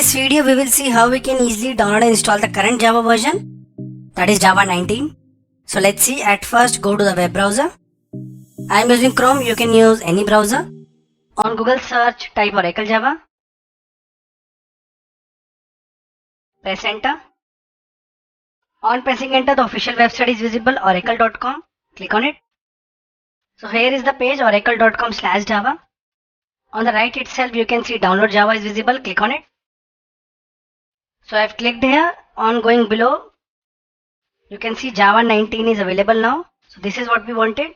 this video we will see how we can easily download and install the current Java version, that is Java 19. So let's see. At first go to the web browser. I am using Chrome, you can use any browser. On Google search type Oracle Java. Press enter. On pressing enter, the official website is visible, oracle.com. Click on it. So here is the page, oracle.com/java. On the right itself you can see download Java is visible. Click on it. So I have clicked here. On going below, you can see Java 19 is available now. So this is what we wanted.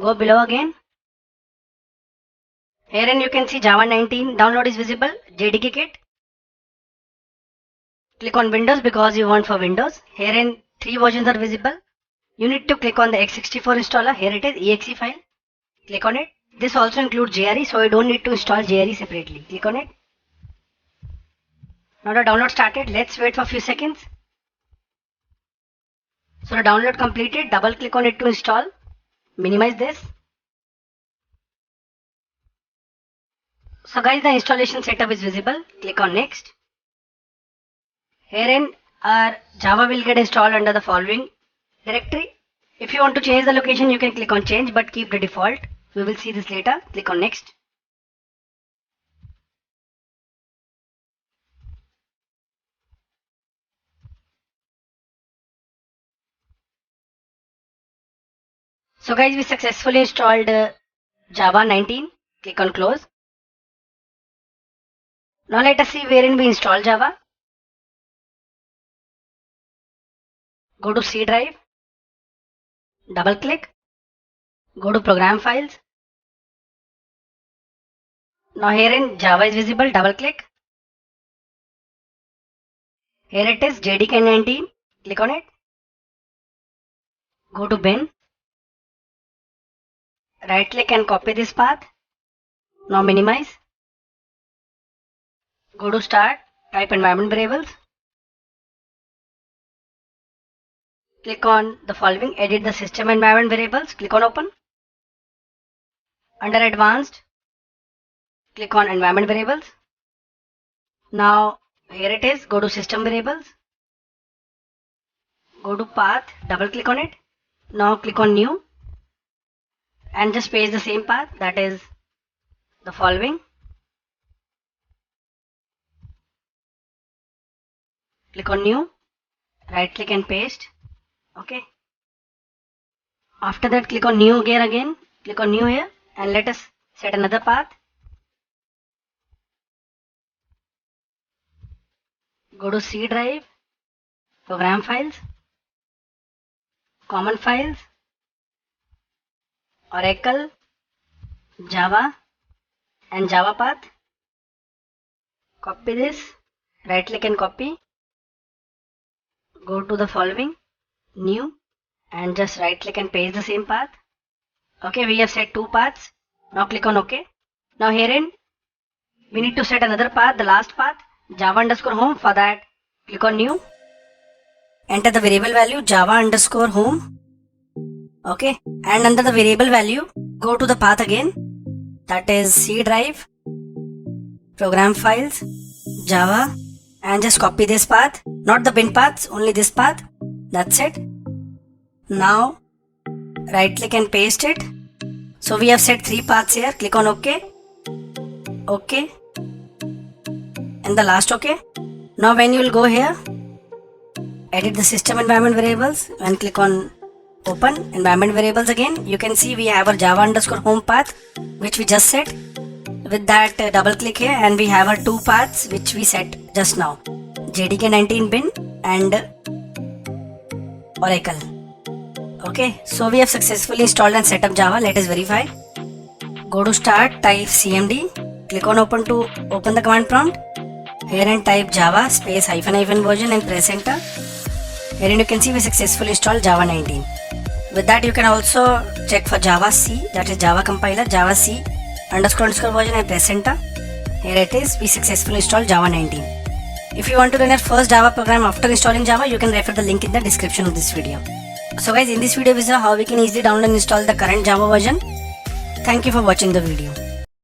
Go below again. Herein you can see Java 19 download is visible, JDK kit. Click on Windows because you want for Windows. Herein 3 versions are visible. You need to click on the x64 installer. Here it is, exe file. Click on it. This also includes JRE, so you don't need to install JRE separately. Click on it. Now the download started. Let's wait for a few seconds. So the download completed. Double click on it to install. Minimize this. So guys, the installation setup is visible. Click on next. Herein our Java will get installed under the following directory. If you want to change the location, you can click on change, but keep the default. We will see this later. Click on next. So guys, we successfully installed Java 19. Click on close. Now let us see wherein we install Java. Go to C drive. Double click. Go to program files. Now herein Java is visible. Double click. Here it is, JDK 19. Click on it. Go to bin. Right click and copy this path. Now minimize. Go to start. Type environment variables. Click on the following, edit the system environment variables. Click on open. Under advanced, click on environment variables. Now here it is, go to system variables. Go to path, double click on it. Now click on new and just paste the same path, that is the following. Click on new, right click and paste. Okay. After that, click on new gear again. Click on new here and let us set another path. Go to C drive, program files, common files, Oracle, Java and Java path. Copy this, right click and copy. Go to the following, new, and just right click and paste the same path. Okay, we have set 2 paths. Now click on OK. Now herein we need to set another path, the last path, Java_home. For that, click on new. Enter the variable value Java_home. Okay, and under the variable value, go to the path again, that is C drive, program files, Java, and just copy this path, not the bin paths, only this path. That's it. Now right click and paste it. So we have set 3 paths here. Click on OK. OK. And the last OK. Now when you will go here, edit the system environment variables and click on open environment variables again. You can see we have our Java_home path which we just set. With that, double click here and we have our 2 paths which we set just now, JDK 19 bin and Oracle. Okay, so we have successfully installed and set up Java. Let us verify. Go to start, type cmd, click on open to open the command prompt. Here and type Java space -- version and press enter. Here you can see we successfully installed Java 19. With that, you can also check for Java C, that is Java compiler, Java C __ version and press enter. Here it is, we successfully installed Java 19. If you want to run your first Java program after installing Java, you can refer the link in the description of this video. So guys, in this video we saw how we can easily download and install the current Java version. Thank you for watching the video.